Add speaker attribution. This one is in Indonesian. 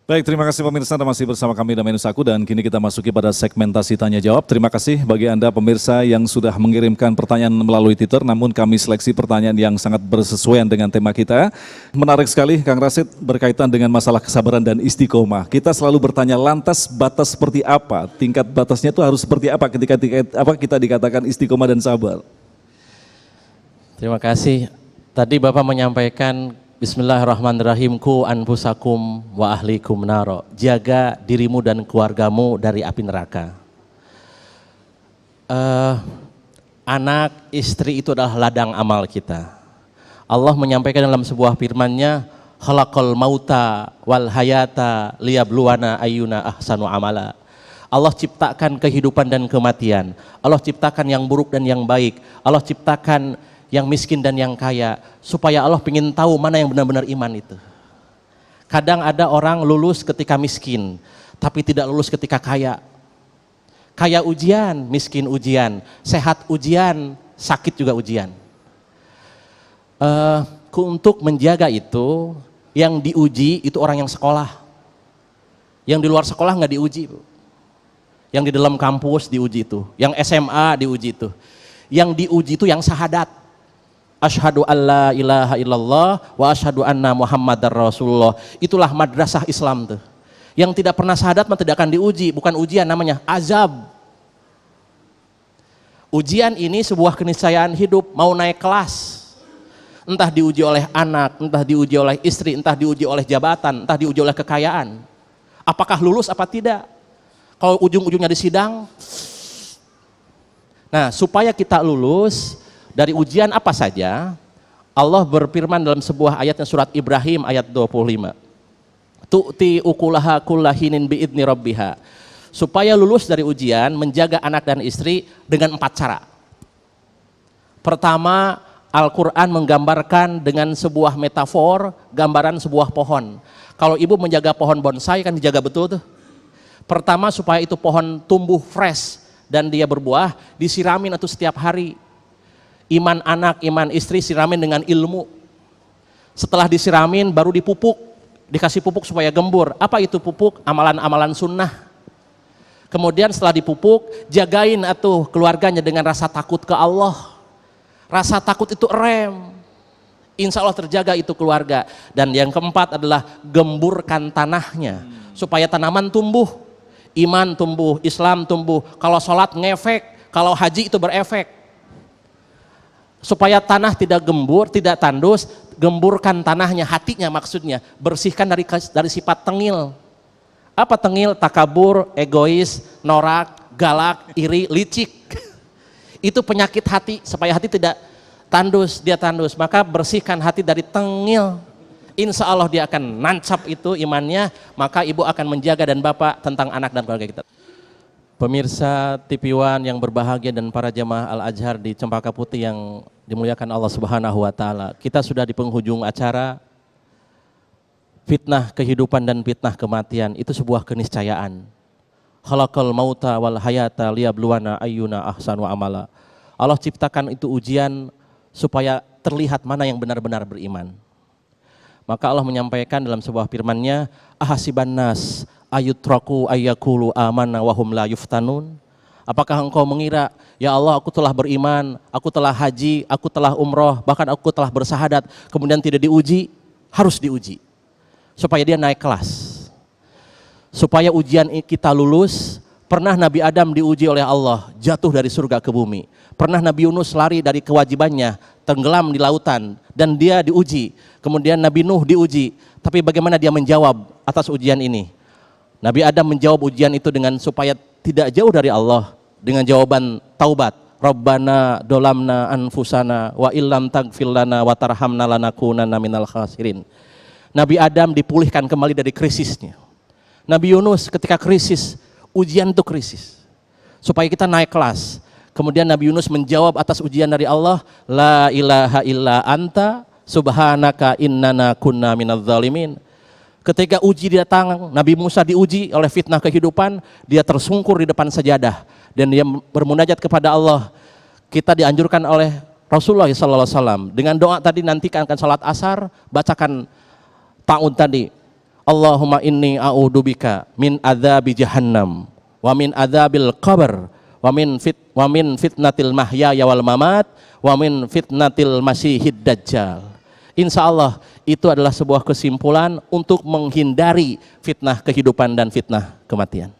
Speaker 1: Baik, terima kasih pemirsa, Anda masih bersama kami dan Menusaku dan kini kita masuki pada segmentasi tanya jawab. Terima kasih bagi Anda pemirsa yang sudah mengirimkan pertanyaan melalui Twitter, namun kami seleksi pertanyaan yang sangat bersesuaian dengan tema kita. Menarik sekali Kang Rashid berkaitan dengan masalah kesabaran dan istiqomah. Kita selalu bertanya lantas batas seperti apa, tingkat batasnya itu harus seperti apa ketika kita dikatakan istiqomah dan sabar.
Speaker 2: Terima kasih. Tadi Bapak menyampaikan Bismillahirrahmanirrahim, ku anfusakum wa ahlikum naro. Jaga dirimu dan keluargamu dari api neraka. Anak, istri itu adalah ladang amal kita. Allah menyampaikan dalam sebuah firman-Nya, khalaqal mauta wal hayata liyabluwana ayyuna ahsanu amala. Allah ciptakan kehidupan dan kematian. Allah ciptakan yang buruk dan yang baik. Allah ciptakan yang miskin dan yang kaya, supaya Allah ingin tahu mana yang benar-benar iman itu. Kadang ada orang lulus ketika miskin, tapi tidak lulus ketika kaya. Kaya ujian, miskin ujian, sehat ujian, sakit juga ujian. Untuk menjaga itu, yang diuji itu orang yang sekolah. Yang di luar sekolah nggak diuji, Bu. Yang di dalam kampus diuji itu, yang SMA diuji itu. Yang diuji itu yang syahadat. Asyhadu alla ilaha illallah wa asyhadu anna muhammadar rasulullah. Itulah madrasah Islam tuh. Yang tidak pernah syahadat mah tidak akan diuji, bukan ujian, namanya azab. Ujian ini sebuah keniscayaan hidup, mau naik kelas. Entah diuji oleh anak, entah diuji oleh istri, entah diuji oleh jabatan, entah diuji oleh kekayaan. Apakah lulus apa tidak? Kalau ujung-ujungnya di sidang. Nah, supaya kita lulus dari ujian apa saja, Allah berfirman dalam sebuah ayatnya surat Ibrahim ayat 25. Tu'ti ukulaha kullahinin biidni rabbiha. Supaya lulus dari ujian, menjaga anak dan istri dengan 4 cara. Pertama, Al-Quran menggambarkan dengan sebuah metafor, gambaran sebuah pohon. Kalau ibu menjaga pohon bonsai kan dijaga betul tuh. Pertama, supaya itu pohon tumbuh fresh dan dia berbuah, disiramin atau setiap hari. Iman anak, iman istri siramin dengan ilmu. Setelah disiramin baru dipupuk, dikasih pupuk supaya gembur. Apa itu pupuk? Amalan-amalan sunnah. Kemudian setelah dipupuk, jagain atuh keluarganya dengan rasa takut ke Allah. Rasa takut itu rem. Insya Allah terjaga itu keluarga. Dan yang keempat adalah gemburkan tanahnya supaya tanaman tumbuh. Iman tumbuh, Islam tumbuh. Kalau sholat ngefek, kalau haji itu berefek. Supaya tanah tidak gembur, tidak tandus, gemburkan tanahnya, hatinya maksudnya, bersihkan dari sifat tengil. Apa tengil? Takabur, egois, norak, galak, iri, licik. Itu penyakit hati, supaya hati tidak tandus, dia tandus. Maka bersihkan hati dari tengil. Insya Allah dia akan nancap itu imannya, maka ibu akan menjaga dan bapak tentang anak dan keluarga kita. Pemirsa TV One yang berbahagia dan para jamaah Al-Azhar di Cempaka Putih yang dimuliakan Allah Subhanahu wa taala. Kita sudah di penghujung acara. Fitnah kehidupan dan fitnah kematian itu sebuah keniscayaan. Khalaqal mauta wal hayata liyabluwana ayyuna ahsanu amala. Allah ciptakan itu ujian supaya terlihat mana yang benar-benar beriman. Maka Allah menyampaikan dalam sebuah firman-Nya, ahasiban nas ayutraku ayyakulu amanna wahum la yuftanun. Apakah engkau mengira, ya Allah aku telah beriman, aku telah haji, aku telah umroh, bahkan aku telah bersahadat, kemudian tidak diuji? Harus diuji, supaya dia naik kelas. Supaya ujian kita lulus. Pernah Nabi Adam diuji oleh Allah, jatuh dari surga ke bumi. Pernah Nabi Yunus lari dari kewajibannya, tenggelam di lautan, dan dia diuji. Kemudian Nabi Nuh diuji, tapi bagaimana dia menjawab atas ujian ini? Nabi Adam menjawab ujian itu dengan supaya tidak jauh dari Allah, dengan jawaban taubat. Rabbana dolamna anfusana wa illam taghfir lana wa tarhamna lanakunanna minal khasirin. Nabi Adam dipulihkan kembali dari krisisnya. Nabi Yunus ketika krisis, ujian itu krisis. Supaya kita naik kelas. Kemudian Nabi Yunus menjawab atas ujian dari Allah, la ilaha illa anta subhanaka innana kunna minadz zalimin. Ketika uji datang, Nabi Musa diuji oleh fitnah kehidupan, dia tersungkur di depan sajadah dan dia bermunajat kepada Allah. Kita dianjurkan oleh Rasulullah SAW dengan doa tadi, nantikan akan salat asar, bacakan ta'ud tadi. Allahumma inni a'udzubika min adzabi jahannam wa min adzabil qabr wa min fitnatil mahya wal mamat wa min fitnatil masihid dajjal. Insya Allah itu adalah sebuah kesimpulan untuk menghindari fitnah kehidupan dan fitnah kematian.